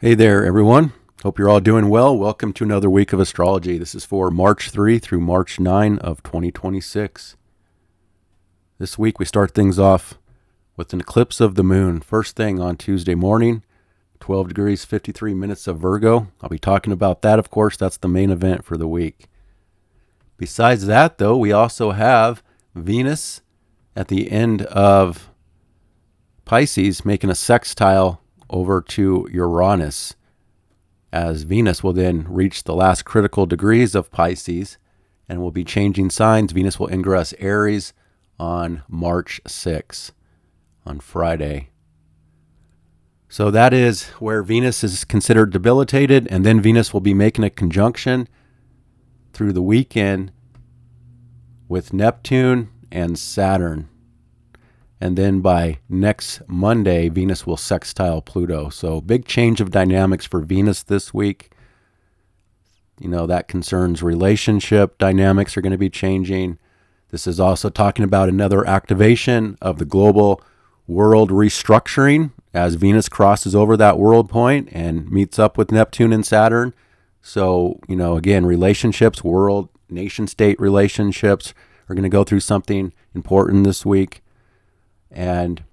Hey there, everyone. Hope you're all doing well. Welcome to another week of astrology. This is for March 3 through March 9 of 2026. This week we start things off with an eclipse of the moon. First thing on Tuesday morning, 12 degrees, 53 minutes of Virgo. I'll be talking about that, of course. That's the main event for the week. Besides that, though, we also have Venus at the end of Pisces making a sextile over to Uranus, as Venus will then reach the last critical degrees of Pisces and will be changing signs. Venus will ingress Aries on March 6th, on Friday. So that is where Venus is considered debilitated, and then Venus will be making a conjunction through the weekend with Neptune and Saturn. And then by next Monday, Venus will sextile Pluto. So big change of dynamics for Venus this week. You know, that concerns relationship dynamics are going to be changing. This is also talking about another activation of the global world restructuring as Venus crosses over that world point and meets up with Neptune and Saturn. So, you know, again, relationships, world, nation state relationships are going to go through something important this week. And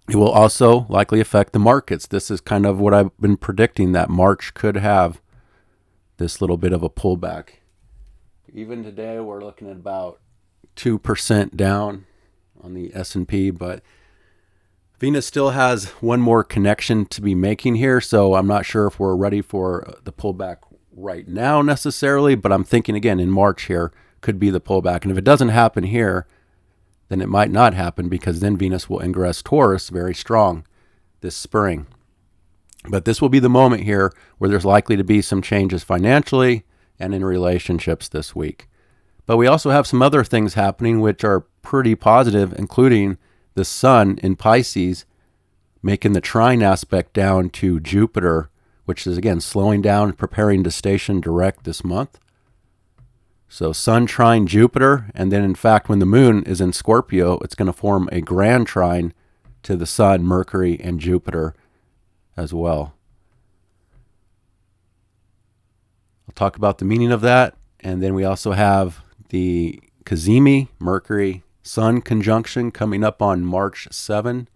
it will also likely affect the markets. This is kind of what I've been predicting, that March could have this little bit of a pullback. Even today, we're looking at about 2% down on the S&P, but Venus still has one more connection to be making here, so I'm not sure if we're ready for the pullback right now necessarily, but I'm thinking again in March here could be the pullback. And if it doesn't happen here, then it might not happen, because then Venus will ingress Taurus very strong this spring. But this will be the moment here where there's likely to be some changes financially and in relationships this week. But we also have some other things happening which are pretty positive, including the Sun in Pisces making the trine aspect down to Jupiter, which is again slowing down, preparing to station direct this month. So Sun trine Jupiter, and then in fact when the moon is in Scorpio, it's going to form a grand trine to the Sun, Mercury, and Jupiter as well. I'll talk about the meaning of that, and then we also have the Cazimi, Mercury, Sun conjunction coming up on March 7,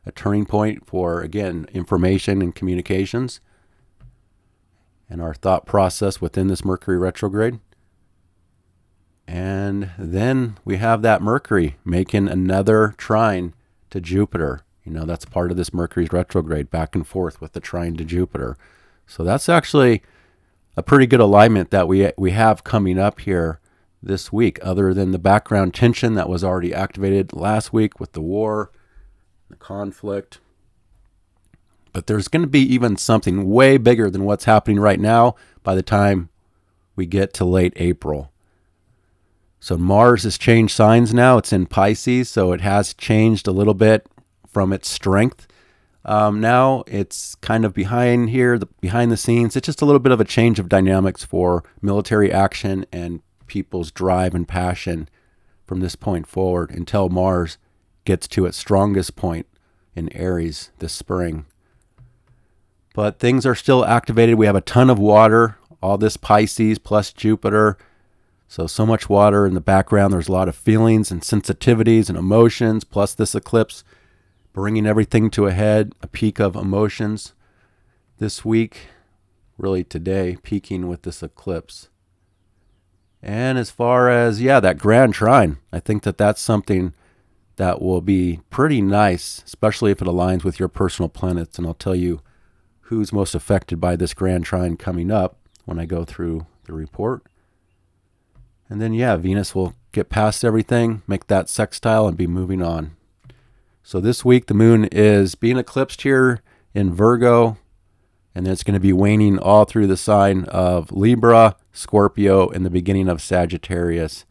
a turning point for, again, information and communications and our thought process within this Mercury retrograde. And then we have that Mercury making another trine to Jupiter. You know, that's part of this Mercury's retrograde, back and forth with the trine to Jupiter. So that's actually a pretty good alignment that we have coming up here this week, other than the background tension that was already activated last week with the war, the conflict. But there's going to be even something way bigger than what's happening right now by the time we get to late April. So Mars has changed signs now. It's in Pisces, so it has changed a little bit from its strength. Now it's kind of behind the scenes. It's just a little bit of a change of dynamics for military action and people's drive and passion from this point forward until Mars gets to its strongest point in Aries this spring. But things are still activated. We have a ton of water, all this Pisces plus Jupiter. So much water in the background. There's a lot of feelings and sensitivities and emotions, plus this eclipse bringing everything to a head, a peak of emotions this week, really today, peaking with this eclipse. And as far as, that grand trine, I think that that's something that will be pretty nice, especially if it aligns with your personal planets. And I'll tell you who's most affected by this grand trine coming up when I go through the report. And then, Venus will get past everything, make that sextile, and be moving on. So this week, the moon is being eclipsed here in Virgo, and then it's going to be waning all through the sign of Libra, Scorpio, and the beginning of Sagittarius.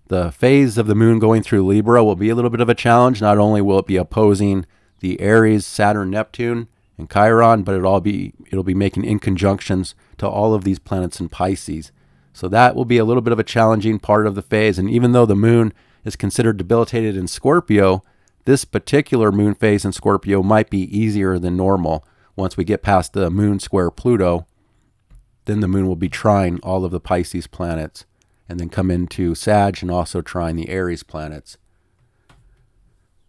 The phase of the moon going through Libra will be a little bit of a challenge. Not only will it be opposing the Aries, Saturn, Neptune, and Chiron, but it'll be making inconjunctions to all of these planets in Pisces. So that will be a little bit of a challenging part of the phase. And even though the moon is considered debilitated in Scorpio, this particular moon phase in Scorpio might be easier than normal, once we get past the moon square Pluto, then the moon will be trine all of the Pisces planets and then come into Sag and also trine the Aries planets.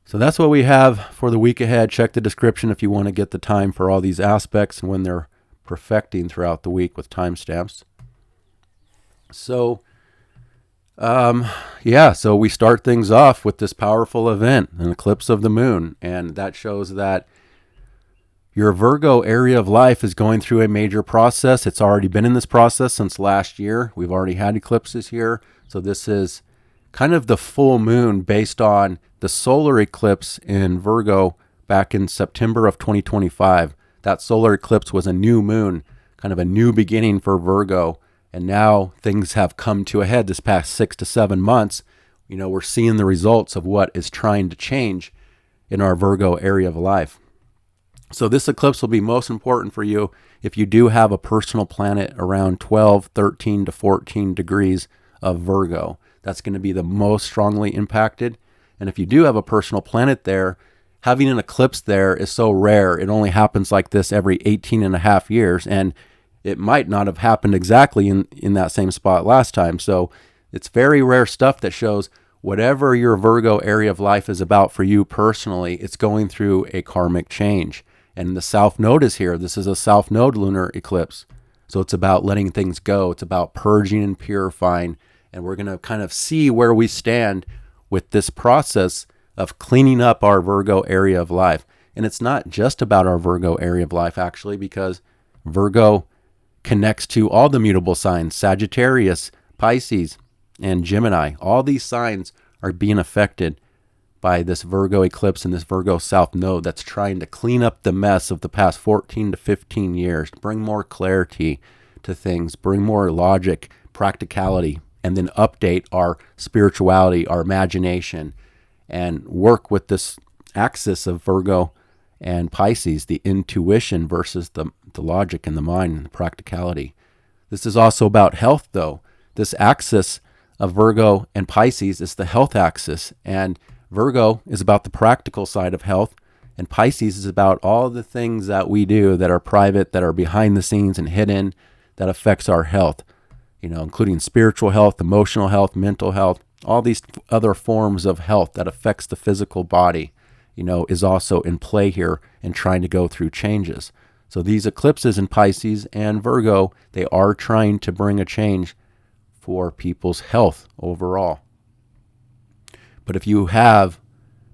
So that's what we have for the week ahead. Check the description if you want to get the time for all these aspects and when they're perfecting throughout the week with timestamps. So, so we start things off with this powerful event, an eclipse of the moon, and that shows that your Virgo area of life is going through a major process. It's already been in this process since last year. We've already had eclipses here. So this is kind of the full moon based on the solar eclipse in Virgo back in September of 2025. That solar eclipse was a new moon, kind of a new beginning for Virgo. And now things have come to a head this past 6 to 7 months. We're seeing the results of what is trying to change in our Virgo area of life. So this eclipse will be most important for you if you do have a personal planet around 12, 13 to 14 degrees of Virgo. That's going to be the most strongly impacted. And if you do have a personal planet there, having an eclipse there is so rare. It only happens like this every 18 and a half years. And it might not have happened exactly in that same spot last time. So it's very rare stuff that shows whatever your Virgo area of life is about for you personally, it's going through a karmic change. And the South Node is here. This is a South Node lunar eclipse. So it's about letting things go. It's about purging and purifying. And we're going to kind of see where we stand with this process of cleaning up our Virgo area of life. And it's not just about our Virgo area of life, actually, because Virgo connects to all the mutable signs, Sagittarius, Pisces, and Gemini. All these signs are being affected by this Virgo eclipse and this Virgo South Node that's trying to clean up the mess of the past 14 to 15 years, to bring more clarity to things, bring more logic, practicality, and then update our spirituality, our imagination, and work with this axis of Virgo and Pisces, the intuition versus the logic and the mind and the practicality. This is also about health, though. This axis of Virgo and Pisces is the health axis, and Virgo is about the practical side of health, and Pisces is about all the things that we do that are private, that are behind the scenes and hidden, that affects our health, including spiritual health, emotional health, mental health, all these other forms of health that affects the physical body, is also in play here and trying to go through changes. So these eclipses in Pisces and Virgo, they are trying to bring a change for people's health overall. But if you have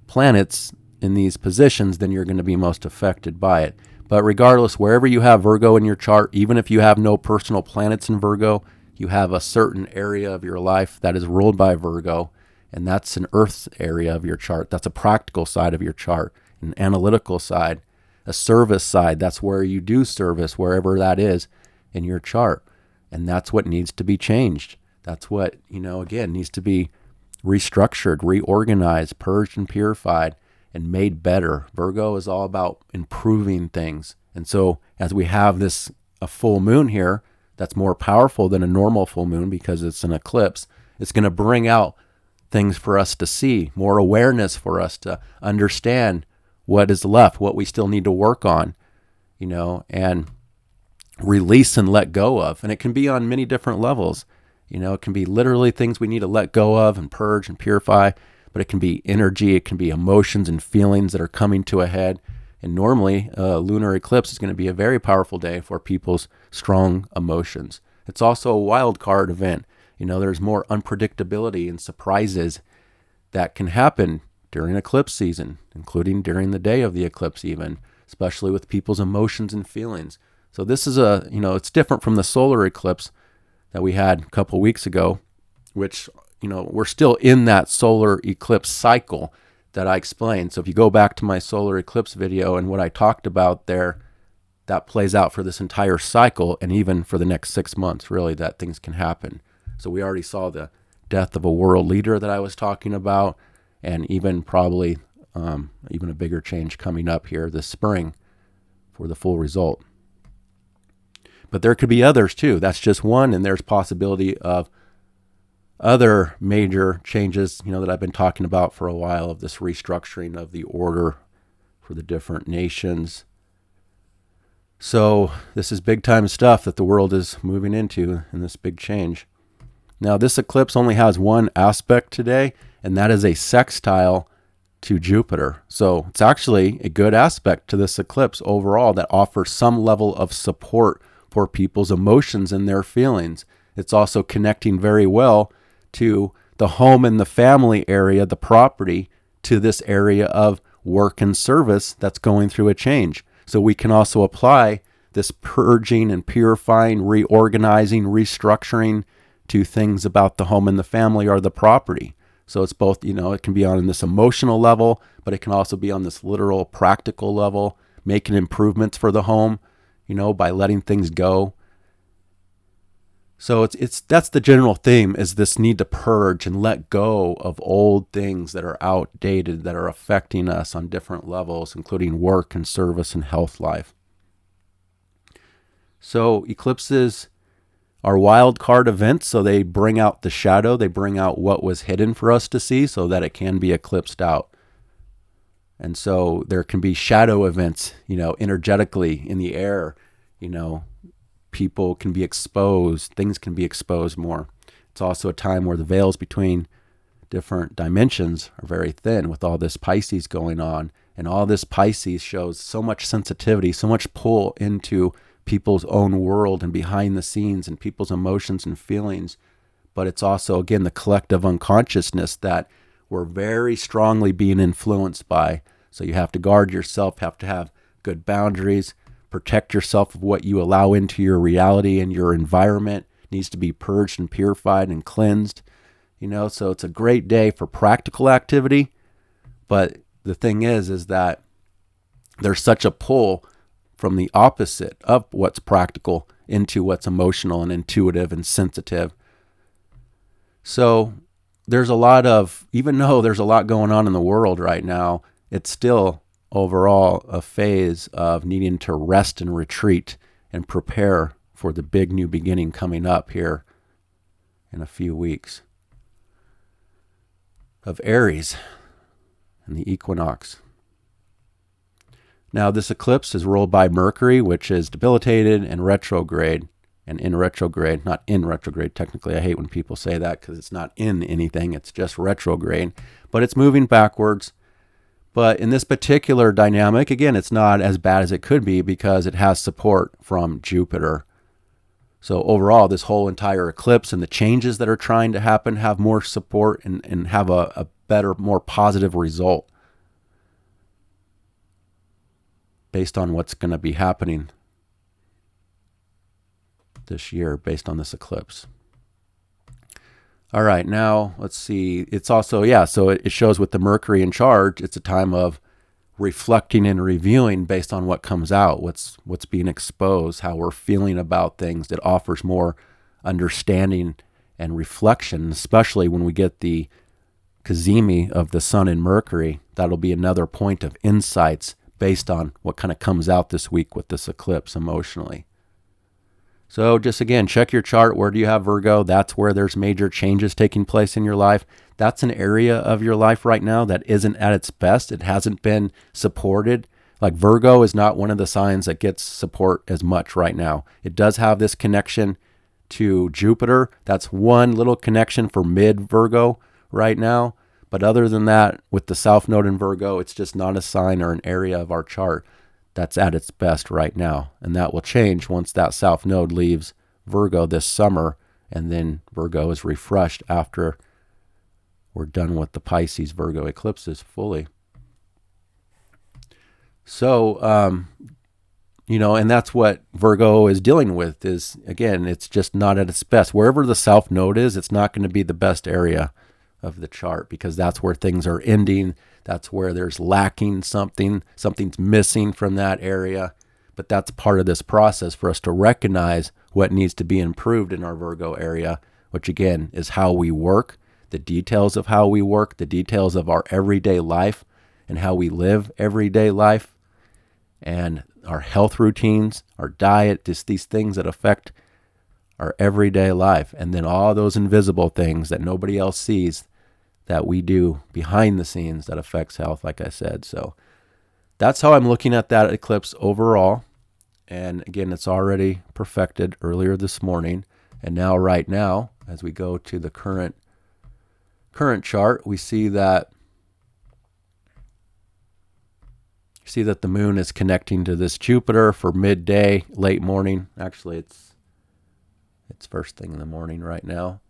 planets in these positions, then you're going to be most affected by it. But regardless, wherever you have Virgo in your chart, even if you have no personal planets in Virgo, you have a certain area of your life that is ruled by Virgo, and that's an earth area of your chart. That's a practical side of your chart, an analytical side, a service side. That's where you do service, wherever that is in your chart. And that's what needs to be changed. That's what, again, needs to be restructured, reorganized, purged and purified, and made better. Virgo is all about improving things. And so as we have a full moon here, that's more powerful than a normal full moon because it's an eclipse. It's going to bring out things for us to see, more awareness for us to understand what is left, what we still need to work on, and release and let go of. And it can be on many different levels. It can be literally things we need to let go of and purge and purify, but it can be energy, it can be emotions and feelings that are coming to a head. And normally, a lunar eclipse is going to be a very powerful day for people's strong emotions. It's also a wild card event. There's more unpredictability and surprises that can happen during eclipse season, including during the day of the eclipse even, especially with people's emotions and feelings. So this is it's different from the solar eclipse that we had a couple weeks ago, which, we're still in that solar eclipse cycle that I explained. So if you go back to my solar eclipse video and what I talked about there, that plays out for this entire cycle and even for the next 6 months, really, that things can happen. So we already saw the death of a world leader that I was talking about, and even probably even a bigger change coming up here this spring for the full result. But there could be others too. That's just one, and there's possibility of other major changes, that I've been talking about for a while, of this restructuring of the order for the different nations, So this is big time stuff that the world is moving into in this big change. Now, this eclipse only has one aspect today, and that is a sextile to Jupiter. So it's actually a good aspect to this eclipse overall that offers some level of support for people's emotions and their feelings. It's also connecting very well to the home and the family area, the property, to this area of work and service that's going through a change. So we can also apply this purging and purifying, reorganizing, restructuring to things about the home and the family or the property. So it's both, it can be on this emotional level, but it can also be on this literal practical level, making improvements for the home, by letting things go. So that's the general theme, is this need to purge and let go of old things that are outdated, that are affecting us on different levels, including work and service and health life. So eclipses are wild card events, so they bring out the shadow, they bring out what was hidden for us to see so that it can be eclipsed out. And so there can be shadow events, energetically in the air, people can be exposed, things can be exposed more. It's also a time where the veils between different dimensions are very thin with all this Pisces going on. And all this Pisces shows so much sensitivity, so much pull into people's own world and behind the scenes and people's emotions and feelings. But it's also, again, the collective unconsciousness that we're very strongly being influenced by. So you have to guard yourself, have to have good boundaries, protect yourself of what you allow into your reality, and your environment needs to be purged and purified and cleansed. So it's a great day for practical activity. But the thing is that there's such a pull from the opposite of what's practical into what's emotional and intuitive and sensitive. So there's a lot of, even though there's a lot going on in the world right now, it's still overall a phase of needing to rest and retreat and prepare for the big new beginning coming up here in a few weeks of Aries and the equinox. Now, this eclipse is ruled by Mercury, which is debilitated and retrograde, and in retrograde, not in retrograde. Technically, I hate when people say that because it's not in anything. It's just retrograde, but it's moving backwards. But in this particular dynamic, again, it's not as bad as it could be because it has support from Jupiter. So overall, this whole entire eclipse and the changes that are trying to happen have more support and have a better, more positive result based on what's going to be happening this year based on this eclipse. All right, now let's see. It's also, so it shows with the Mercury in charge, it's a time of reflecting and reviewing based on what comes out, what's being exposed, how we're feeling about things. It offers more understanding and reflection, especially when we get the cazimi of the Sun and Mercury. That'll be another point of insights based on what kind of comes out this week with this eclipse emotionally. So just again, check your chart. Where do you have Virgo? That's where there's major changes taking place in your life. That's an area of your life right now that isn't at its best. It hasn't been supported. Like Virgo is not one of the signs that gets support as much right now. It does have this connection to Jupiter. That's one little connection for mid-Virgo right now. But other than that, with the South Node in Virgo, it's just not a sign or an area of our chart that's at its best right now. And that will change once that South Node leaves Virgo this summer, and then Virgo is refreshed after we're done with the Pisces Virgo eclipses fully. So, and that's what Virgo is dealing with is, again, it's just not at its best. Wherever the South Node is, it's not going to be the best area of the chart because that's where things are ending. That's where there's lacking something. Something's missing from that area. But that's part of this process for us to recognize what needs to be improved in our Virgo area, which again is how we work, the details of how we work, the details of our everyday life and how we live everyday life, and our health routines, our diet, just these things that affect our everyday life. And then all those invisible things that nobody else sees that we do behind the scenes that affects health, like I said. So that's how I'm looking at that eclipse overall. And again, it's already perfected earlier this morning. And now, right now, as we go to the current chart, we see that the moon is connecting to this Jupiter for midday, late morning. Actually, it's first thing in the morning right now.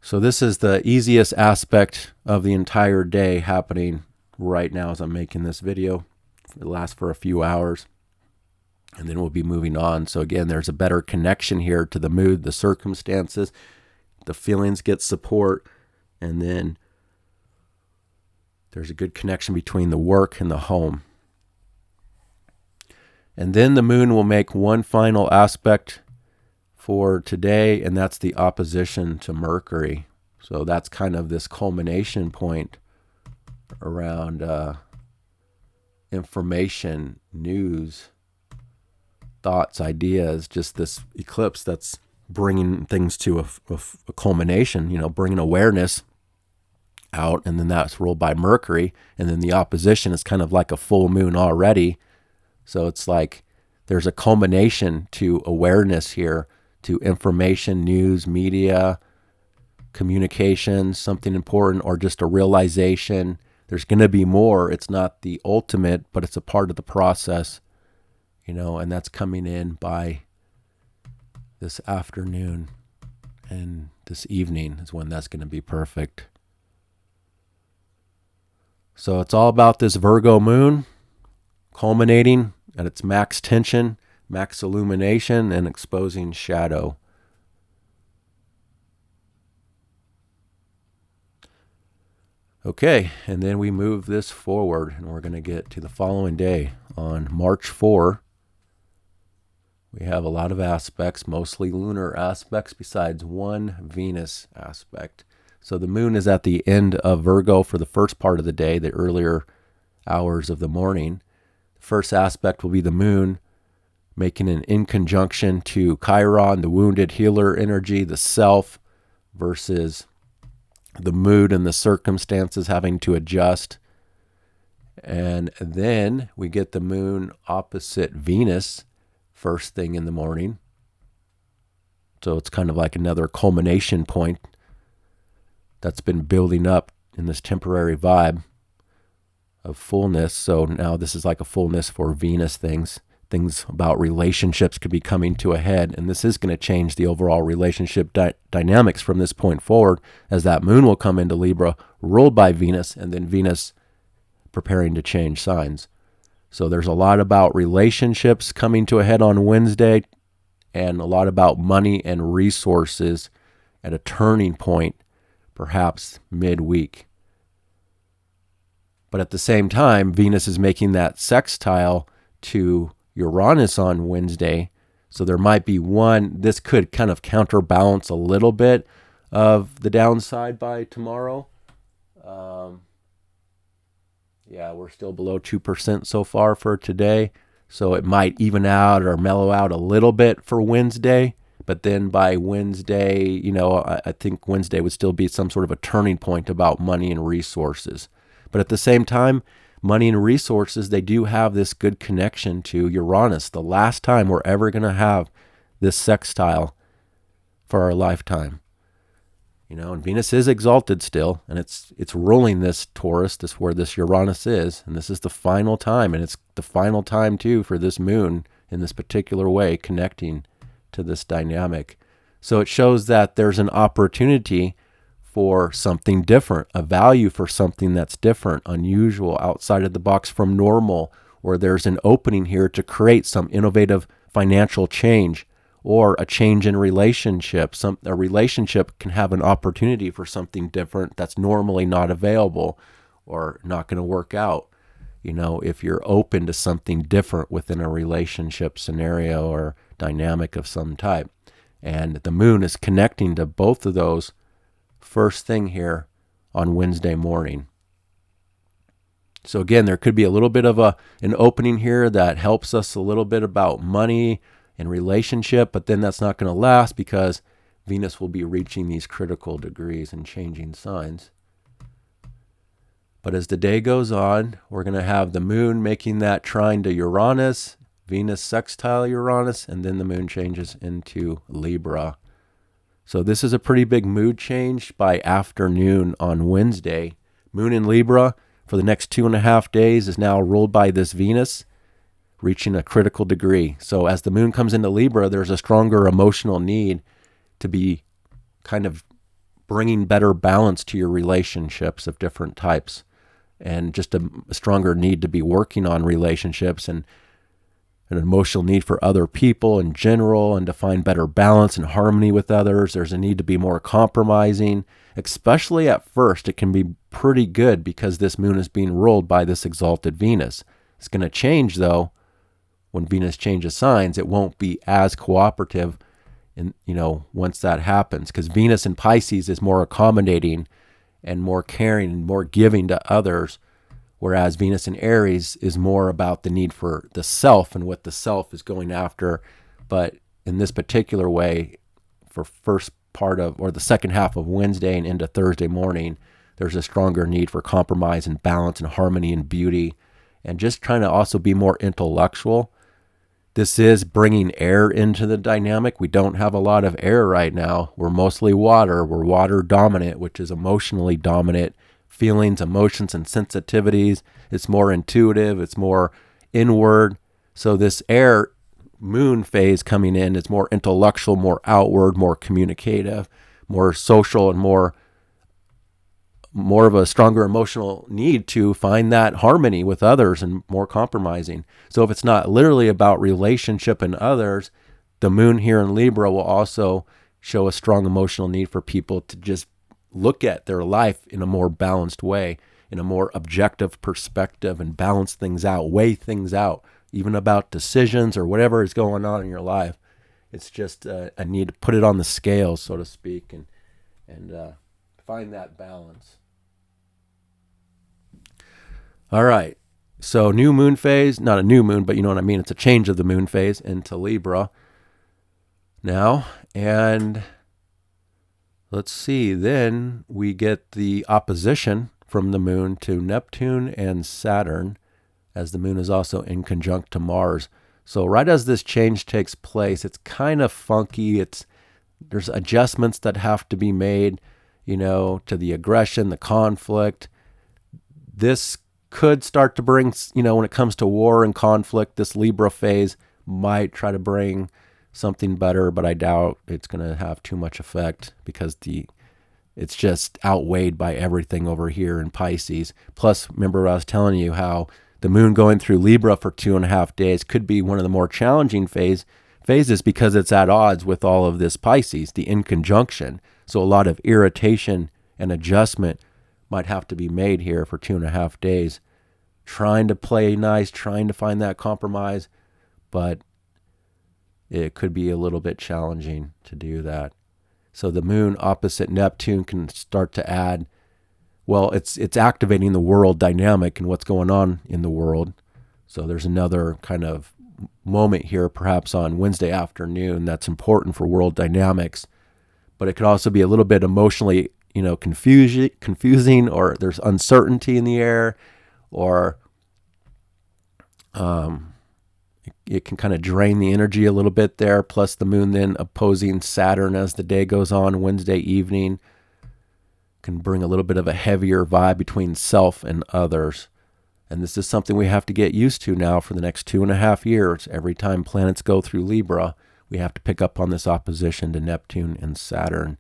So this is the easiest aspect of the entire day happening right now as I'm making this video. It'll last for a few hours, and then we'll be moving on. So again, there's a better connection here to the mood, the circumstances, the feelings get support, and then there's a good connection between the work and the home. And then the moon will make one final aspect for today, and that's the opposition to Mercury. So that's kind of this culmination point around information, news, thoughts, ideas, just this eclipse that's bringing things to a culmination, bringing awareness out, and then that's ruled by Mercury, and then the opposition is kind of like a full moon already. So it's like there's a culmination to awareness here, to information, news, media, communication, something important, or just a realization. There's going to be more. It's not the ultimate, but it's a part of the process, and that's coming in by this afternoon, and this evening is when that's going to be perfect. So it's all about this Virgo moon culminating at its max tension, max illumination, and exposing shadow. Okay, and then we move this forward, and we're going to get to the following day. On March 4, we have a lot of aspects, mostly lunar aspects, besides one Venus aspect. So the moon is at the end of Virgo for the first part of the day, the earlier hours of the morning. The first aspect will be the moon making an in conjunction to Chiron, the wounded healer energy, the self, versus the mood and the circumstances having to adjust. And then we get the moon opposite Venus first thing in the morning. So it's kind of like another culmination point that's been building up in this temporary vibe of fullness. So now this is like a fullness for Venus things. Things about relationships could be coming to a head, and this is going to change the overall relationship dynamics from this point forward, as that moon will come into Libra, ruled by Venus, and then Venus preparing to change signs. So there's a lot about relationships coming to a head on Wednesday, and a lot about money and resources at a turning point, perhaps midweek. But at the same time, Venus is making that sextile to Uranus on Wednesday. So there might be this could kind of counterbalance a little bit of the downside by tomorrow. We're still below 2% so far for today. So it might even out or mellow out a little bit for Wednesday. But then by Wednesday, I think Wednesday would still be some sort of a turning point about money and resources. But at the same time, money and resources, they do have this good connection to Uranus. The last time we're ever going to have this sextile for our lifetime. And Venus is exalted still, and it's ruling this Taurus, where this Uranus is, and this is the final time, and it's the final time too for this moon in this particular way connecting to this dynamic. So it shows that there's an opportunity for something different, a value for something that's different, unusual, outside of the box from normal, or there's an opening here to create some innovative financial change or a change in relationship. A relationship can have an opportunity for something different that's normally not available or not going to work out. If you're open to something different within a relationship scenario or dynamic of some type. And the moon is connecting to both of those first thing here on Wednesday morning. So again, there could be a little bit of an opening here that helps us a little bit about money and relationship, but then that's not going to last because Venus will be reaching these critical degrees and changing signs. But as the day goes on, we're going to have the moon making that trine to Uranus, Venus sextile Uranus, and then the moon changes into Libra. So this is a pretty big mood change by afternoon on Wednesday. Moon in Libra for the next 2.5 days is now ruled by this Venus, reaching a critical degree. So as the moon comes into Libra, there's a stronger emotional need to be kind of bringing better balance to your relationships of different types, and just a stronger need to be working on relationships and an emotional need for other people in general, and to find better balance and harmony with others. There's a need to be more compromising, especially at first. It can be pretty good because this moon is being ruled by this exalted Venus. It's going to change though. When Venus changes signs, it won't be as cooperative once that happens, because Venus in Pisces is more accommodating and more caring and more giving to others, whereas Venus in Aries is more about the need for the self and what the self is going after. But in this particular way, for first part of, or the second half of Wednesday and into Thursday morning, there's a stronger need for compromise and balance and harmony and beauty, and just trying to also be more intellectual. This is bringing air into the dynamic. We don't have a lot of air right now. We're mostly water. We're water dominant, which is emotionally dominant. Feelings, emotions, and sensitivities. It's more intuitive. It's more inward. So this air moon phase coming in is more intellectual, more outward, more communicative, more social, and more of a stronger emotional need to find that harmony with others and more compromising. So if it's not literally about relationship and others, the moon here in Libra will also show a strong emotional need for people to just look at their life in a more balanced way, in a more objective perspective, and balance things out, weigh things out, even about decisions or whatever is going on in your life. It's just a need to put it on the scale, so to speak, and find that balance. All right. So new moon phase, not a new moon, but you know what I mean. It's a change of the moon phase into Libra now. And let's see, then we get the opposition from the moon to Neptune and Saturn, as the moon is also in conjunct to Mars. So right as this change takes place, it's kind of funky. There's adjustments that have to be made, to the aggression, the conflict. This could start to bring, when it comes to war and conflict, this Libra phase might try to bring something better, but I doubt it's going to have too much effect, because it's just outweighed by everything over here in Pisces. Plus, remember I was telling you how the moon going through Libra for 2.5 days could be one of the more challenging phases because it's at odds with all of this Pisces, the in conjunction. So a lot of irritation and adjustment might have to be made here for 2.5 days, trying to play nice, trying to find that compromise, but it could be a little bit challenging to do that. So the moon opposite Neptune can start to add, well, it's activating the world dynamic and what's going on in the world. So there's another kind of moment here, perhaps on Wednesday afternoon, that's important for world dynamics, but it could also be a little bit emotionally confusing, or there's uncertainty in the air, or it can kind of drain the energy a little bit there. Plus the moon then opposing Saturn as the day goes on Wednesday evening can bring a little bit of a heavier vibe between self and others. And this is something we have to get used to now for the next 2.5 years. Every time planets go through Libra, we have to pick up on this opposition to Neptune and Saturn.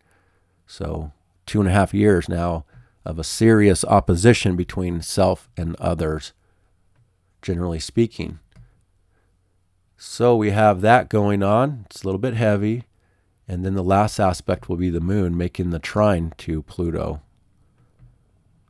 So 2.5 years now of a serious opposition between self and others, generally speaking. So we have that going on. It's a little bit heavy. And then the last aspect will be the moon making the trine to Pluto.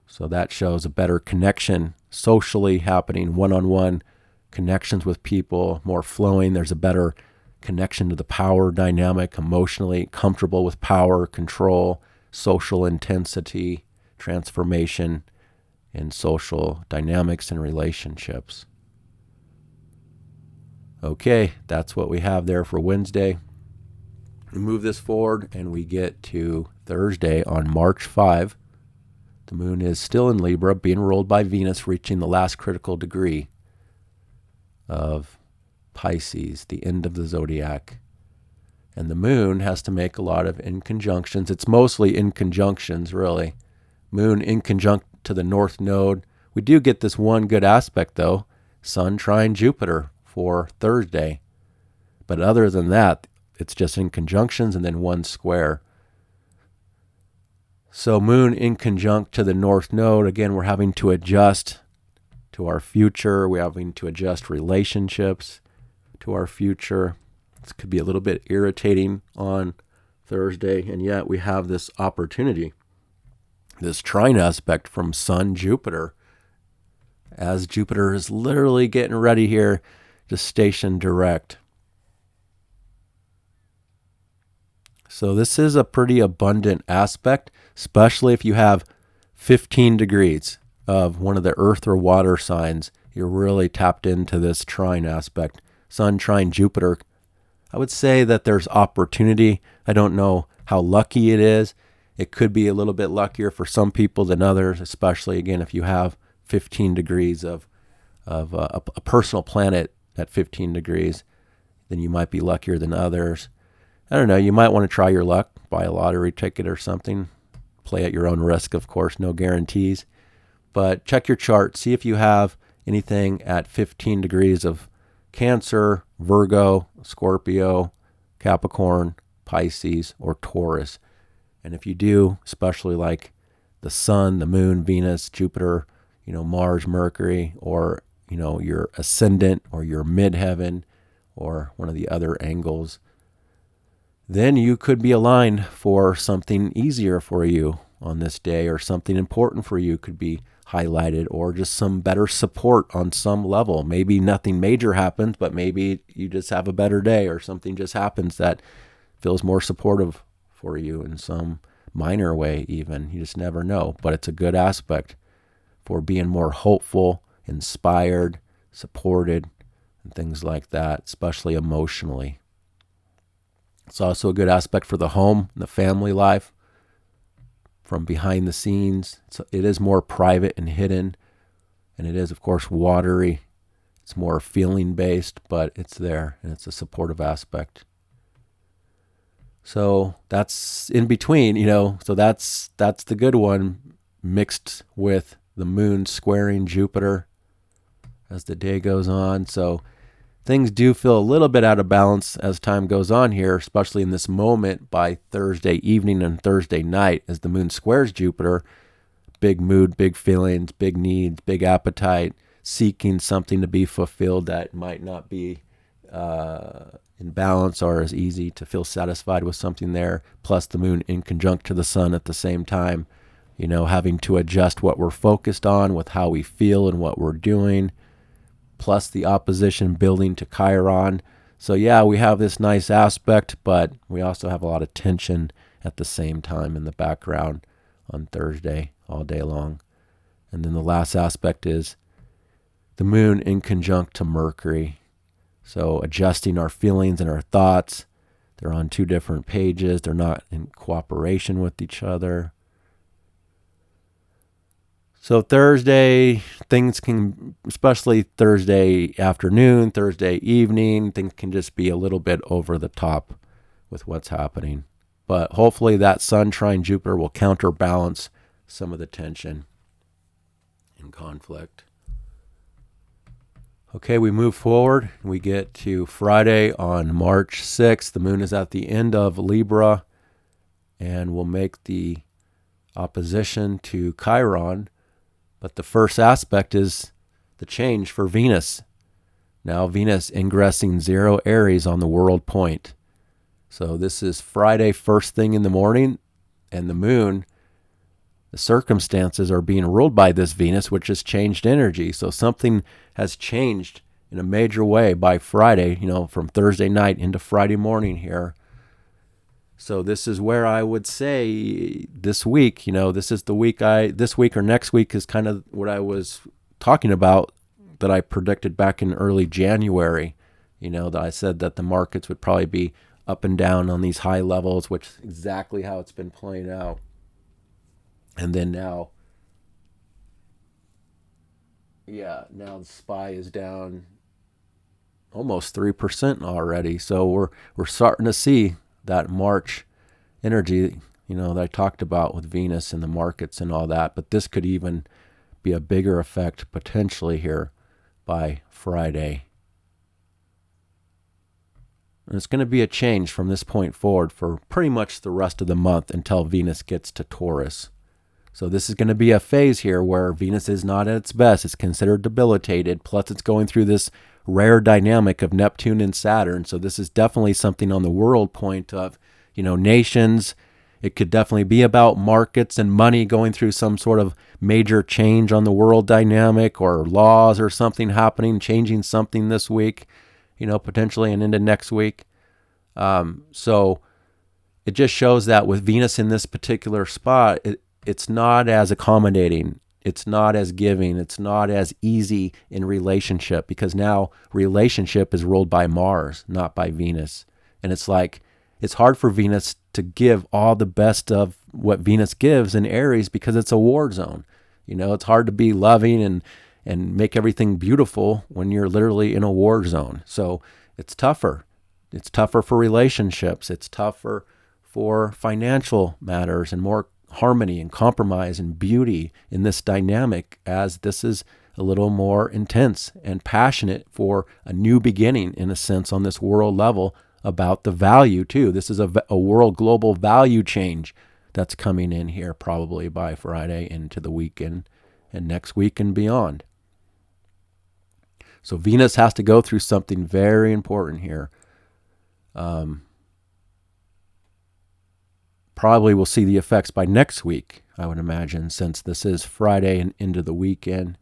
So that shows a better connection socially happening, one-on-one connections with people, more flowing. There's a better connection to the power dynamic, emotionally comfortable with power, control, social intensity, transformation, and social dynamics and relationships. Okay, that's what we have there for Wednesday. We move this forward and we get to Thursday on March 5. The moon is still in Libra, being ruled by Venus, reaching the last critical degree of Pisces, the end of the zodiac. And the moon has to make a lot of inconjunctions. It's mostly inconjunctions, really. Moon inconjunct to the north node. We do get this one good aspect, though, Sun trine Jupiter for Thursday. But other than that, it's just inconjunctions and then one square. So moon inconjunct to the north node, again, we're having to adjust to our future. We're having to adjust relationships to our future. This could be a little bit irritating on Thursday, and yet we have this opportunity, this trine aspect from Sun Jupiter, as Jupiter is literally getting ready here to station direct. So this is a pretty abundant aspect, especially if you have 15 degrees of one of the earth or water signs. You're really tapped into this trine aspect. Sun trine Jupiter. I would say that there's opportunity. I don't know how lucky it is. It could be a little bit luckier for some people than others, especially, again, if you have 15 degrees of a personal planet at 15 degrees, then you might be luckier than others. I don't know. You might want to try your luck, buy a lottery ticket or something. Play at your own risk, of course, no guarantees. But check your chart. See if you have anything at 15 degrees of Cancer, Virgo, Scorpio, Capricorn, Pisces, or Taurus. And if you do, especially like the Sun, the Moon, Venus, Jupiter, Mars, Mercury, or, your ascendant or your midheaven or one of the other angles, then you could be aligned for something easier for you on this day, or something important for you could be highlighted, or just some better support on some level. Maybe nothing major happens, but maybe you just have a better day, or something just happens that feels more supportive for you in some minor way even. You just never know. But it's a good aspect for being more hopeful, inspired, supported, and things like that, especially emotionally. It's also a good aspect for the home and the family life from behind the scenes. It is more private and hidden, and it is, of course, watery. It's more feeling-based, but it's there, and it's a supportive aspect. So that's in between, so that's the good one, mixed with the moon squaring Jupiter as the day goes on. So things do feel a little bit out of balance as time goes on here, especially in this moment by Thursday evening and Thursday night as the moon squares Jupiter. Big mood, big feelings, big needs, big appetite, seeking something to be fulfilled that might not be in balance or as easy to feel satisfied with something there. Plus the moon in conjunct to the sun at the same time, having to adjust what we're focused on with how we feel and what we're doing. Plus the opposition building to Chiron. So yeah, we have this nice aspect, but we also have a lot of tension at the same time in the background on Thursday all day long. And then the last aspect is the moon in conjunct to Mercury. So adjusting our feelings and our thoughts. They're on two different pages. They're not in cooperation with each other. So Thursday, things can, especially Thursday afternoon, Thursday evening, things can just be a little bit over the top with what's happening. But hopefully that Sun trine Jupiter will counterbalance some of the tension and conflict. Okay, we move forward. We get to Friday on March 6th. The moon is at the end of Libra and will make the opposition to Chiron. But the first aspect is the change for Venus. Now Venus ingressing 0 Aries on the world point. So this is Friday first thing in the morning, and the moon, the circumstances are being ruled by this Venus, which has changed energy. So something has changed in a major way by Friday, from Thursday night into Friday morning here. So this is where I would say this week, this is the week this week or next week is kind of what I was talking about that I predicted back in early January, that I said that the markets would probably be up and down on these high levels, which is exactly how it's been playing out. And then now Yeah, now the SPY is down almost 3% already. So we're starting to see that March energy, that I talked about with Venus and the markets and all that. But this could even be a bigger effect potentially here by Friday. And it's going to be a change from this point forward for pretty much the rest of the month until Venus gets to Taurus. So this is going to be a phase here where Venus is not at its best. It's considered debilitated. Plus, it's going through this rare dynamic of Neptune and Saturn. So this is definitely something on the world point of, nations. It could definitely be about markets and money going through some sort of major change on the world dynamic, or laws or something happening, changing something this week, potentially and into next week. So it just shows that with Venus in this particular spot, it's not as accommodating. It's not as giving. It's not as easy in relationship, because now relationship is ruled by Mars, not by Venus. And it's like, it's hard for Venus to give all the best of what Venus gives in Aries, because it's a war zone. It's hard to be loving and make everything beautiful when you're literally in a war zone. So it's tougher. It's tougher for relationships. It's tougher for financial matters, and more harmony and compromise and beauty in this dynamic, as this is a little more intense and passionate for a new beginning, in a sense, on this world level, about the value too. This is a world global value change that's coming in here probably by Friday into the weekend and next week and beyond. So Venus has to go through something very important here. Probably we'll see the effects by next week, I would imagine, since this is Friday and into the weekend.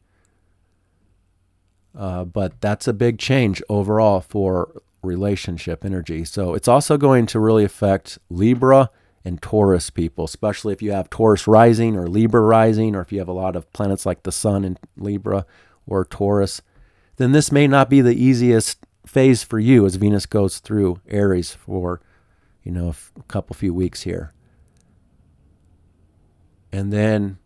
But that's a big change overall for relationship energy. So it's also going to really affect Libra and Taurus people, especially if you have Taurus rising or Libra rising, or if you have a lot of planets like the Sun in Libra or Taurus. Then this may not be the easiest phase for you as Venus goes through Aries for, a few weeks here. And then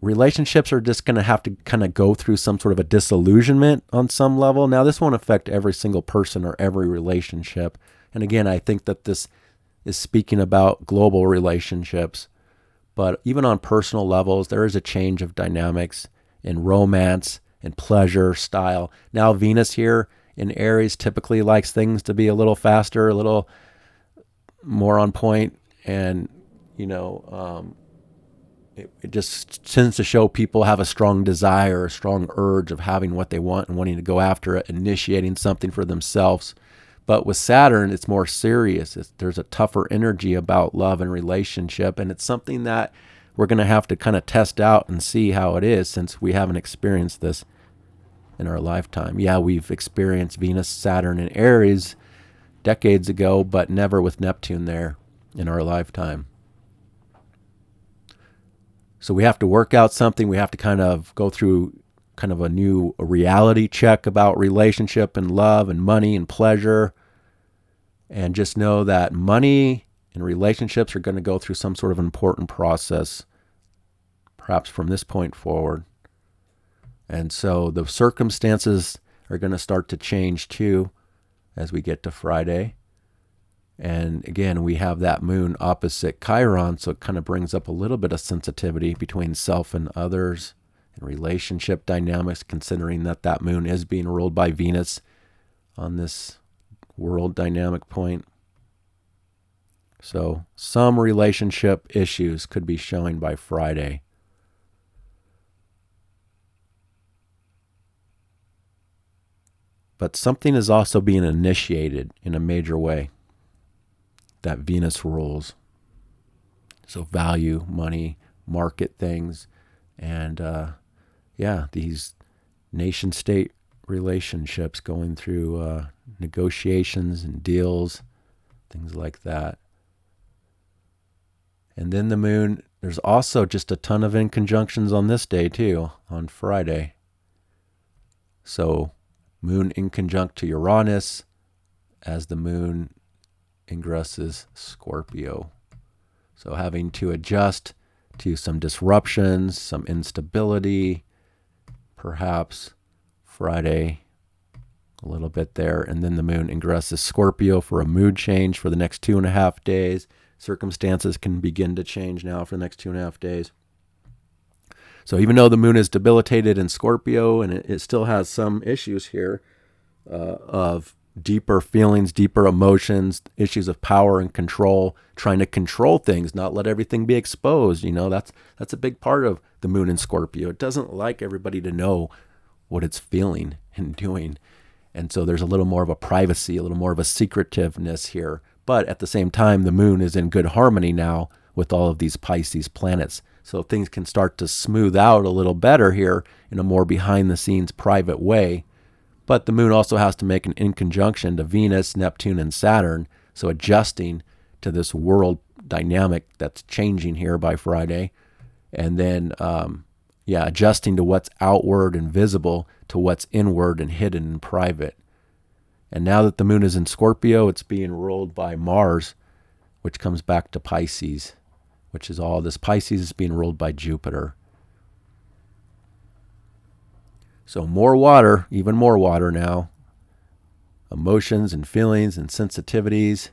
relationships are just going to have to kind of go through some sort of a disillusionment on some level. Now, this won't affect every single person or every relationship. And again, I think that this is speaking about global relationships. But even on personal levels, there is a change of dynamics in romance and pleasure style. Now, Venus here in Aries typically likes things to be a little faster, a little more on point, and, it just tends to show people have a strong desire, a strong urge of having what they want and wanting to go after it, initiating something for themselves. But with Saturn, it's more serious. There's a tougher energy about love and relationship, and it's something that we're going to have to kind of test out and see how it is, since we haven't experienced this in our lifetime. Yeah, we've experienced Venus, Saturn, and Aries decades ago, but never with Neptune there in our lifetime. So we have to work out something. We have to kind of go through kind of a reality check about relationship and love and money and pleasure. And just know that money and relationships are going to go through some sort of important process, perhaps from this point forward. And so the circumstances are going to start to change too as we get to Friday. And again, we have that moon opposite Chiron, so it kind of brings up a little bit of sensitivity between self and others and relationship dynamics, considering that moon is being ruled by Venus on this world dynamic point. So some relationship issues could be showing by Friday. But something is also being initiated in a major way that Venus rules. So value, money, market things, and these nation-state relationships going through negotiations and deals, things like that. And then the moon, there's also just a ton of inconjunctions on this day too, on Friday. So moon inconjunct to Uranus as the moon ingresses Scorpio. So having to adjust to some disruptions, some instability, perhaps Friday, a little bit there, and then the moon ingresses Scorpio for a mood change for the next 2.5 days. Circumstances can begin to change now for the next 2.5 days. So even though the moon is debilitated in Scorpio, and it still has some issues here of deeper feelings, deeper emotions, issues of power and control, trying to control things, not let everything be exposed. That's a big part of the moon in Scorpio. It doesn't like everybody to know what it's feeling and doing. And so there's a little more of a privacy, a little more of a secretiveness here. But at the same time, the moon is in good harmony now with all of these Pisces planets. So things can start to smooth out a little better here in a more behind the scenes private way. But the moon also has to make an inconjunction to Venus, Neptune, and Saturn. So adjusting to this world dynamic that's changing here by Friday. And then, adjusting to what's outward and visible to what's inward and hidden and private. And now that the moon is in Scorpio, it's being ruled by Mars, which comes back to Pisces, which is all this. Pisces is being ruled by Jupiter. So more water, even more water now. Emotions and feelings and sensitivities.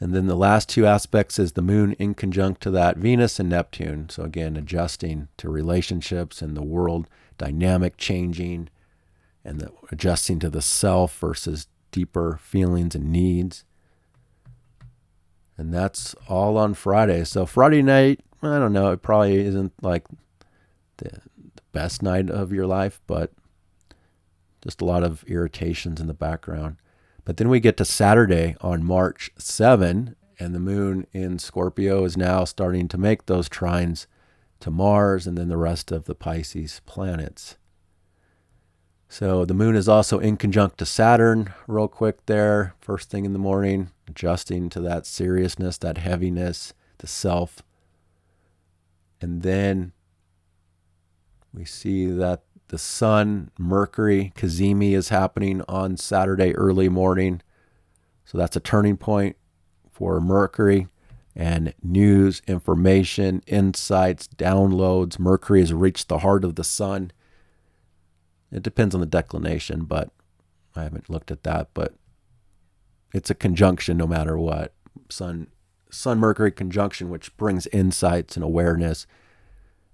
And then the last two aspects is the moon in conjunct to that Venus and Neptune. So again, adjusting to relationships and the world dynamic changing, and adjusting to the self versus deeper feelings and needs. And that's all on Friday. So Friday night, I don't know, it probably isn't like the best night of your life, but just a lot of irritations in the background. But then we get to Saturday on March 7, and the moon in Scorpio is now starting to make those trines to Mars and then the rest of the Pisces planets. So the moon is also in conjunct to Saturn real quick there, first thing in the morning, adjusting to that seriousness, that heaviness, the self. And then we see that the sun, Mercury, Cazimi is happening on Saturday early morning. So that's a turning point for Mercury and news, information, insights, downloads. Mercury has reached the heart of the sun. It depends on the declination, but I haven't looked at that. But it's a conjunction no matter what. Sun-Mercury conjunction, which brings insights and awareness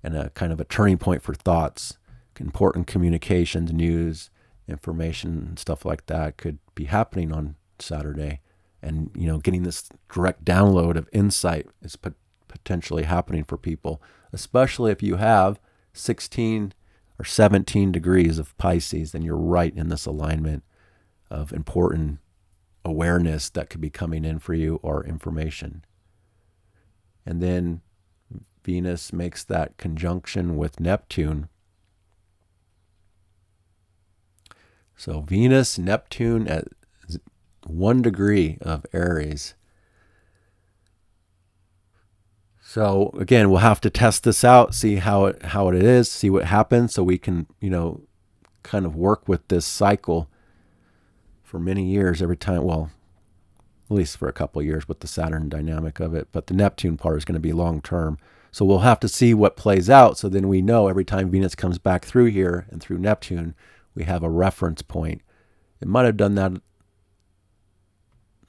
and a kind of a turning point for thoughts. Important communications, news, information, stuff like that could be happening on Saturday. And, getting this direct download of insight is potentially happening for people, especially if you have 16 or 17 degrees of Pisces, then you're right in this alignment of important awareness that could be coming in for you or information. And then Venus makes that conjunction with Neptune. So Venus, Neptune at 1 degree of Aries. So again, we'll have to test this out, see how it is, see what happens, so we can, kind of work with this cycle for many years every time. Well, at least for a couple of years with the Saturn dynamic of it. But the Neptune part is going to be long term. So we'll have to see what plays out. So then we know every time Venus comes back through here and through Neptune, we have a reference point. It might have done that.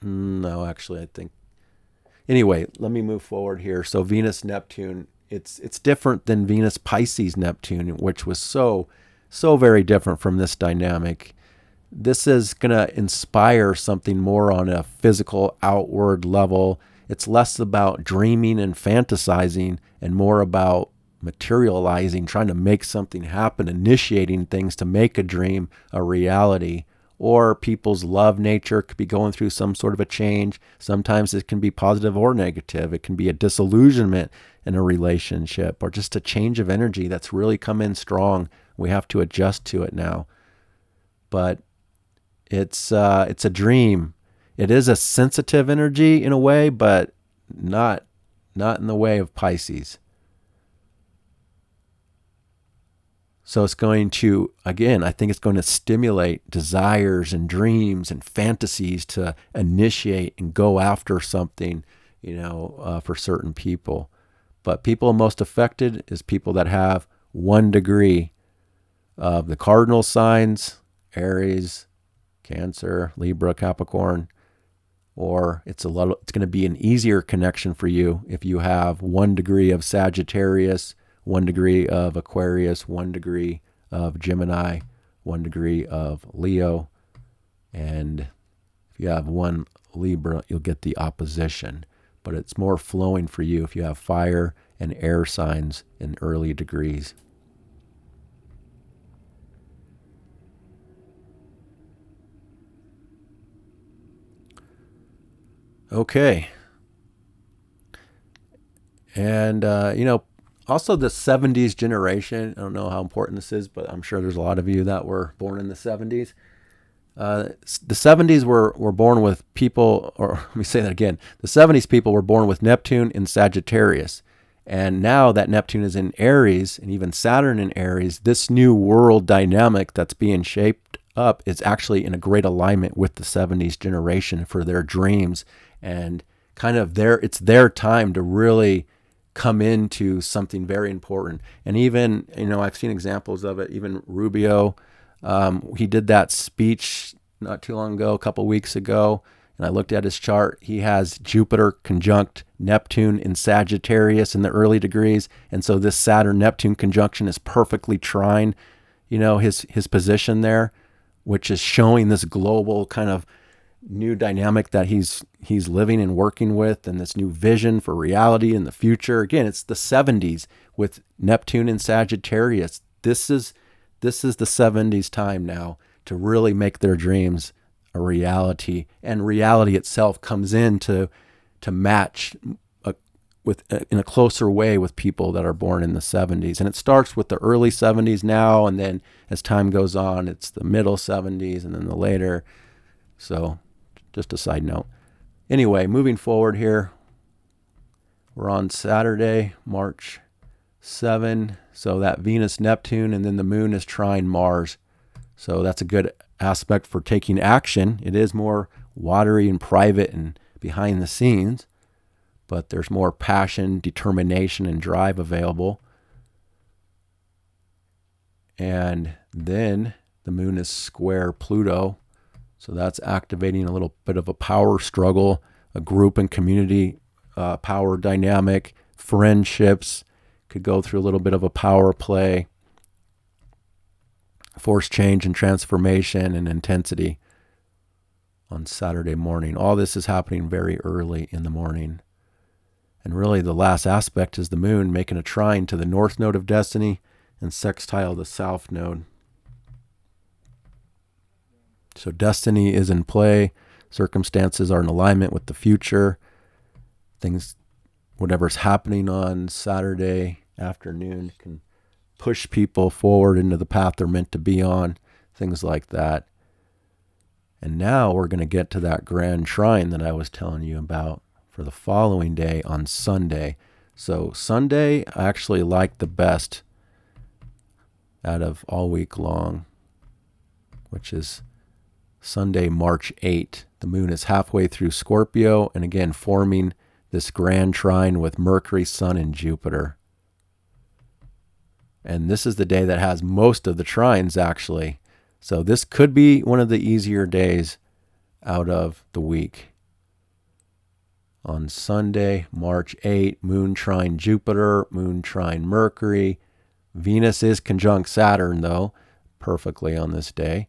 No, actually, I think. Anyway, let me move forward here. So Venus, Neptune, it's different than Venus, Pisces, Neptune, which was so very different from this dynamic. This is going to inspire something more on a physical, outward level. It's less about dreaming and fantasizing and more about materializing, trying to make something happen, initiating things to make a dream a reality. Or people's love nature could be going through some sort of a change. Sometimes it can be positive or negative. It can be a disillusionment in a relationship or just a change of energy that's really come in strong. We have to adjust to it now. But it's a dream. It is a sensitive energy in a way, but not in the way of Pisces. So it's going to, again, I think it's going to stimulate desires and dreams and fantasies to initiate and go after something, for certain people. But people most affected is people that have 1 degree of the cardinal signs, Aries, Cancer, Libra, Capricorn, or it's going to be an easier connection for you if you have 1 degree of Sagittarius, 1 degree of Aquarius, 1 degree of Gemini, 1 degree of Leo, and if you have 1 Libra, you'll get the opposition. But it's more flowing for you if you have fire and air signs in early degrees. Okay. And, also the 70s generation. I don't know how important this is, but I'm sure there's a lot of you that were born in the 70s. The 70s were born with people, or let me say that again. The 70s people were born with Neptune in Sagittarius. And now that Neptune is in Aries and even Saturn in Aries, this new world dynamic that's being shaped up is actually in a great alignment with the 70s generation for their dreams. And kind of it's their time to really come into something very important. And even, I've seen examples of it. Even Rubio, he did that speech not too long ago, a couple weeks ago, and I looked at his chart. He has Jupiter conjunct Neptune in Sagittarius in the early degrees, and so this Saturn-Neptune conjunction is perfectly trine, his position there, which is showing this global kind of new dynamic that he's living and working with, and this new vision for reality in the future. Again, it's the 70s with Neptune in Sagittarius. This is the 70s time now to really make their dreams a reality, and reality itself comes in to match in a closer way with people that are born in the 70s. And it starts with the early 70s now, and then as time goes on, it's the middle 70s and then the later. So just a side note. Anyway, moving forward here, we're on Saturday, March 7. So that Venus, Neptune, and then the moon is trine Mars. So that's a good aspect for taking action. It is more watery and private and behind the scenes, but there's more passion, determination, and drive available. And then the moon is square Pluto. So that's activating a little bit of a power struggle, a group and community power dynamic, friendships could go through a little bit of a power play, force change and transformation and intensity on Saturday morning. All this is happening very early in the morning. And really the last aspect is the moon making a trine to the north node of destiny and sextile the south node. So destiny is in play. Circumstances are in alignment with the future. Things, whatever's happening on Saturday afternoon can push people forward into the path they're meant to be on, things like that. And now we're going to get to that grand trine that I was telling you about for the following day on Sunday. So Sunday, I actually like the best out of all week long, which is Sunday, March 8. The moon is halfway through Scorpio and again forming this grand trine with Mercury, Sun, and Jupiter. And this is the day that has most of the trines actually. So this could be one of the easier days out of the week. On Sunday, March 8, moon trine Jupiter, moon trine Mercury. Venus is conjunct Saturn though, perfectly on this day.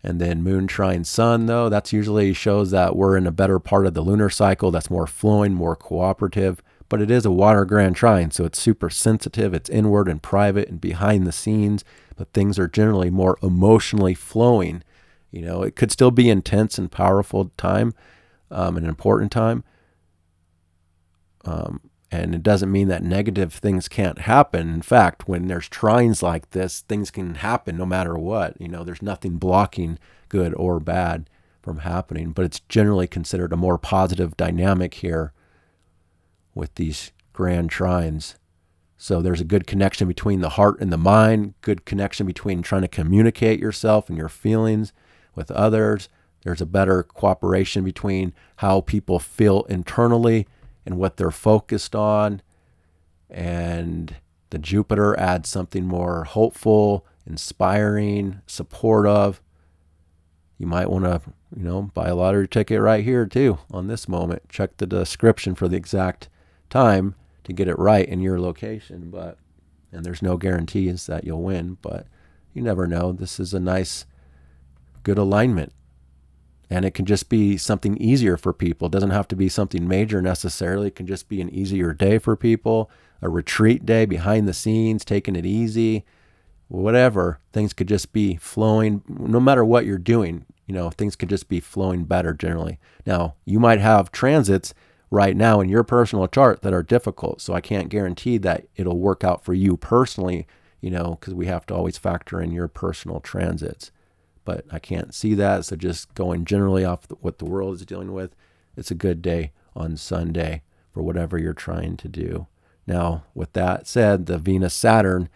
And then moon trine Sun though, that's usually shows that we're in a better part of the lunar cycle that's more flowing, more cooperative. But it is a water grand trine, so it's super sensitive, it's inward and private and behind the scenes, but things are generally more emotionally flowing. It could still be intense and powerful time, an important time. And it doesn't mean that negative things can't happen. In fact, when there's trines like this, things can happen no matter what. There's nothing blocking good or bad from happening, but it's generally considered a more positive dynamic here with these grand trines. So there's a good connection between the heart and the mind, good connection between trying to communicate yourself and your feelings with others. There's a better cooperation between how people feel internally and what they're focused on. And the Jupiter adds something more hopeful inspiring, supportive. You might want to, buy a lottery ticket right here too on this moment. Check the description for the exact time to get it right in your location. And there's no guarantees that you'll win, but you never know. This is a nice, good alignment. And it can just be something easier for people. It doesn't have to be something major necessarily. It can just be an easier day for people, a retreat day behind the scenes, taking it easy, whatever. Things could just be flowing. No matter what you're doing, things could just be flowing better generally. Now, you might have transits right now in your personal chart that are difficult. So I can't guarantee that it'll work out for you personally, because we have to always factor in your personal transits. But I can't see that. So just going generally off what the world is dealing with, it's a good day on Sunday for whatever you're trying to do. Now, with that said, the Venus-Saturn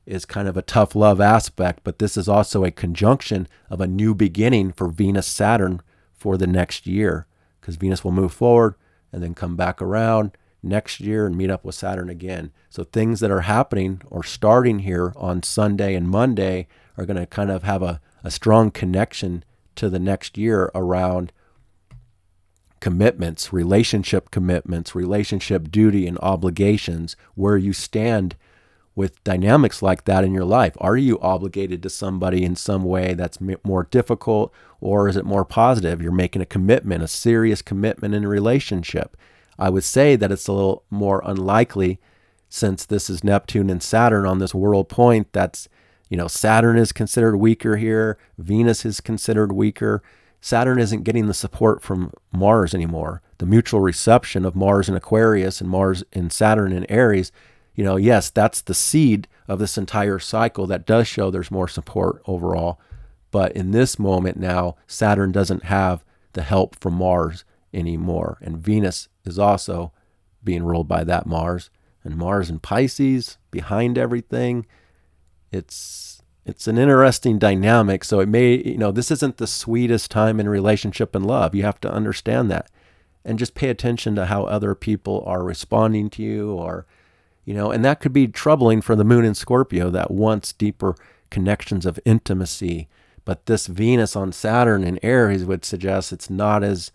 is kind of a tough love aspect, but this is also a conjunction of a new beginning for Venus-Saturn for the next year, because Venus will move forward and then come back around next year and meet up with Saturn again. So things that are happening or starting here on Sunday and Monday are going to kind of have a strong connection to the next year around commitments, relationship duty and obligations, where you stand with dynamics like that in your life. Are you obligated to somebody in some way that's more difficult, or is it more positive? You're making a commitment, a serious commitment in a relationship. I would say that it's a little more unlikely, since this is Neptune and Saturn on this world point. That's, Saturn is considered weaker here. Venus is considered weaker. Saturn isn't getting the support from Mars anymore. The mutual reception of Mars in Aquarius and Mars in Saturn in Aries, yes, that's the seed of this entire cycle that does show there's more support overall. But in this moment now, Saturn doesn't have the help from Mars anymore. And Venus is also being ruled by that Mars. And Mars in Pisces, behind everything. It's an interesting dynamic. So it may, this isn't the sweetest time in relationship and love. You have to understand that. And just pay attention to how other people are responding to you, or, and that could be troubling for the moon in Scorpio that wants deeper connections of intimacy. But this Venus on Saturn in Aries would suggest it's not as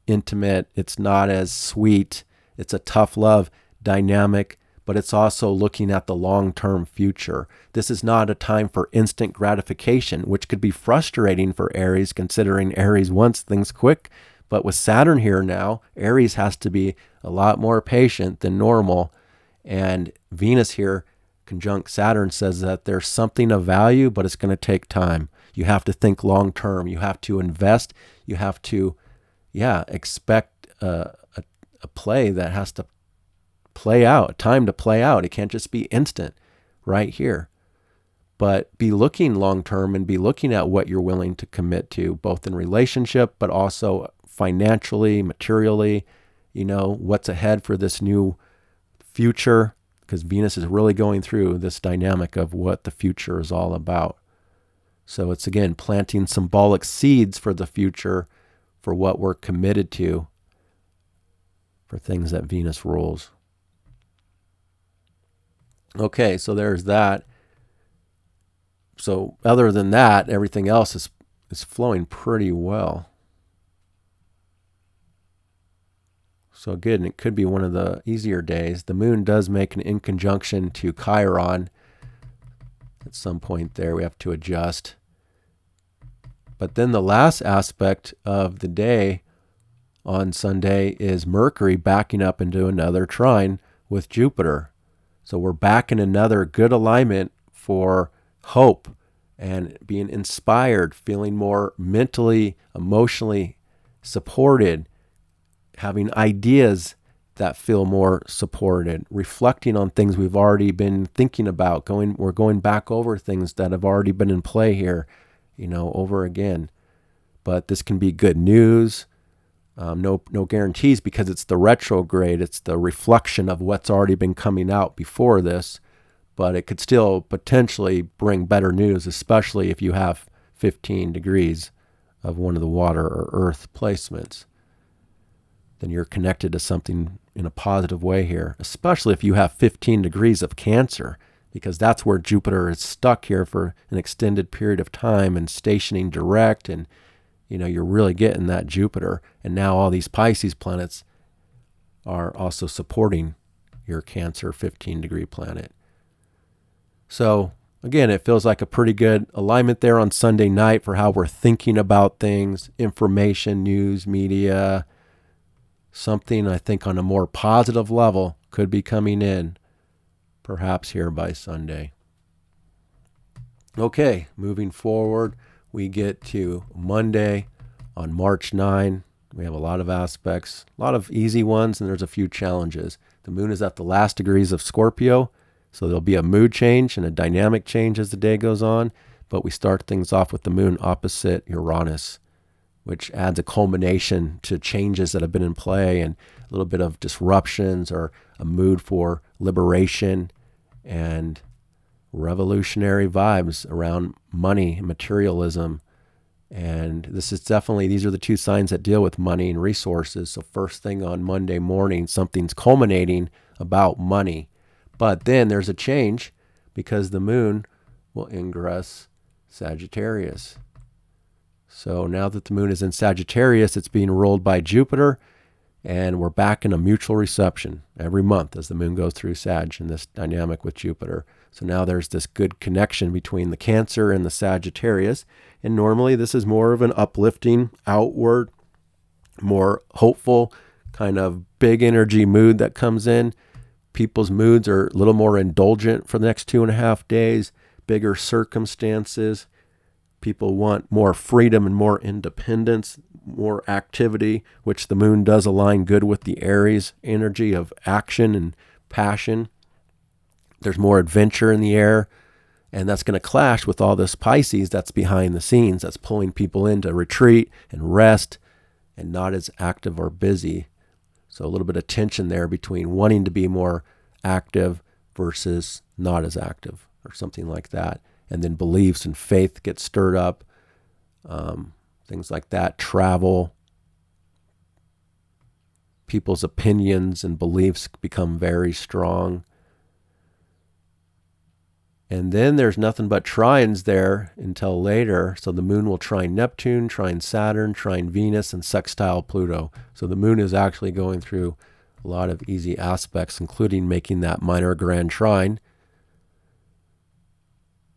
intimate. It's not as sweet. It's a tough love dynamic, but it's also looking at the long-term future. This is not a time for instant gratification, which could be frustrating for Aries, considering Aries wants things quick. But with Saturn here now, Aries has to be a lot more patient than normal. And Venus here, conjunct Saturn, says that there's something of value, but it's going to take time. You have to think long-term. You have to invest. You have to, expect a play that has to play out, time to play out. It can't just be instant right here. But be looking long-term and be looking at what you're willing to commit to, both in relationship, but also financially, materially, what's ahead for this new future, because Venus is really going through this dynamic of what the future is all about. So it's, again, planting symbolic seeds for the future, for what we're committed to, for things that Venus rules. Okay, so there's that. So other than that, everything else is flowing pretty well. So good, and it could be one of the easier days. The moon does make an inconjunction to Chiron at some point there. We have to adjust. But then the last aspect of the day on Sunday is Mercury backing up into another trine with Jupiter. So we're back in another good alignment for hope and being inspired, feeling more mentally, emotionally supported, having ideas that feel more supported, reflecting on things we've already been thinking about. We're going back over things that have already been in play here, over again. But this can be good news. No guarantees, because it's the retrograde. It's the reflection of what's already been coming out before this. But it could still potentially bring better news, especially if you have 15 degrees of one of the water or earth placements. Then you're connected to something in a positive way here, especially if you have 15 degrees of Cancer. because that's where Jupiter is stuck here for an extended period of time and stationing direct, and you're really getting that Jupiter. And now all these Pisces planets are also supporting your Cancer 15-degree planet. So again, it feels like a pretty good alignment there on Sunday night for how we're thinking about things, information, news, media. Something I think on a more positive level could be coming in, perhaps here by Sunday. Okay, moving forward, we get to Monday on March 9. We have a lot of aspects, a lot of easy ones, and there's a few challenges. The moon is at the last degrees of Scorpio, so there'll be a mood change and a dynamic change as the day goes on, but we start things off with the moon opposite Uranus, which adds a culmination to changes that have been in play and a little bit of disruptions or a mood for liberation and revolutionary vibes around money and materialism. And these are the two signs that deal with money and resources. So first thing on Monday morning, something's culminating about money. But then there's a change because the moon will ingress Sagittarius. So now that the moon is in Sagittarius, it's being ruled by Jupiter, and we're back in a mutual reception every month as the moon goes through Sag in this dynamic with Jupiter. So now there's this good connection between the Cancer and the Sagittarius, and normally this is more of an uplifting, outward, more hopeful, kind of big energy mood that comes in. People's moods are a little more indulgent for the next 2.5 days, bigger circumstances. People want more freedom and more independence, more activity, which the moon does align good with the Aries energy of action and passion. There's more adventure in the air, and that's going to clash with all this Pisces that's behind the scenes, that's pulling people in to retreat and rest and not as active or busy. So a little bit of tension there between wanting to be more active versus not as active or something like that. And then beliefs and faith get stirred up, things like that, travel. People's opinions and beliefs become very strong. And then there's nothing but trines there until later. So the moon will trine Neptune, trine Saturn, trine Venus, and sextile Pluto. So the moon is actually going through a lot of easy aspects, including making that minor grand trine.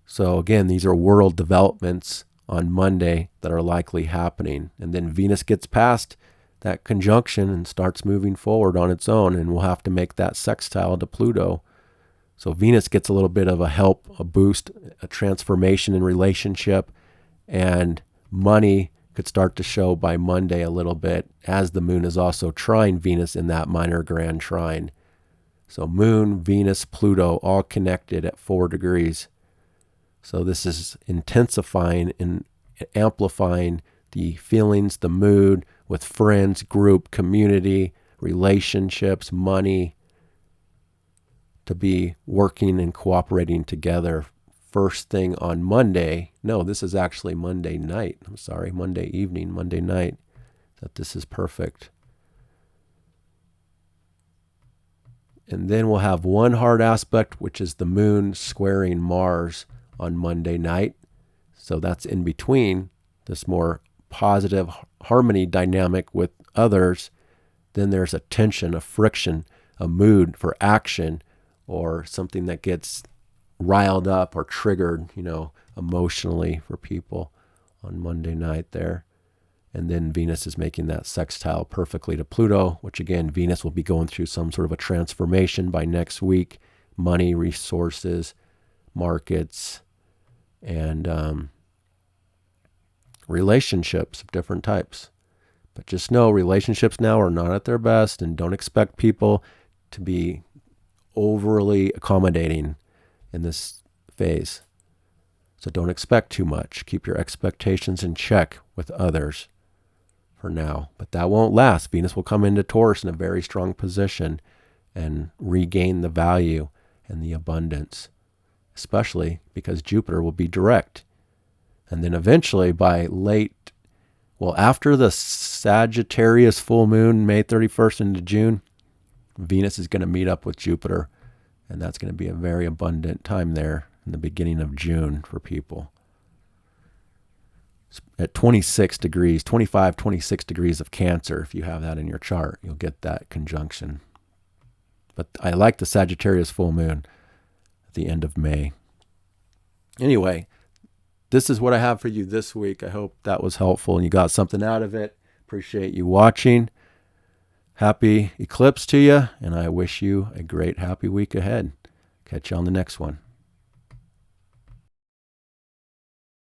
So again, these are world developments on Monday that are likely happening. And then Venus gets past that conjunction and starts moving forward on its own, and we'll have to make that sextile to Pluto. So Venus gets a little bit of a help, a boost, a transformation in relationship, and money could start to show by Monday a little bit, as the moon is also trine Venus in that minor grand trine. So moon, Venus, Pluto, all connected at 4 degrees. So this is intensifying and amplifying the feelings, the mood with friends, group, community, relationships, money, to be working and cooperating together first thing on Monday. No, this is actually Monday night. I'm sorry, Monday evening, Monday night, that this is perfect. And then we'll have one hard aspect, which is the moon squaring Mars on Monday night. So that's in between this more positive harmony dynamic with others. Then there's a tension, a friction, a mood for action, or something that gets riled up or triggered, emotionally for people on Monday night there. And then Venus is making that sextile perfectly to Pluto, which again, Venus will be going through some sort of a transformation by next week. Money, resources, markets, and relationships of different types. But just know relationships now are not at their best, and don't expect people to be overly accommodating in this phase. So don't expect too much. Keep your expectations in check with others for now. But that won't last. Venus will come into Taurus in a very strong position and regain the value and the abundance, especially because Jupiter will be direct. And then eventually after the Sagittarius full moon, May 31st into June, Venus is going to meet up with Jupiter And that's going to be a very abundant time there in the beginning of June for people. At 26 degrees, 25, 26 degrees of Cancer, if you have that in your chart, you'll get that conjunction. But I like the Sagittarius full moon at the end of May. Anyway, this is what I have for you this week. I hope that was helpful and you got something out of it. Appreciate you watching. Happy eclipse to you, and I wish you a great, happy week ahead. Catch you on the next one.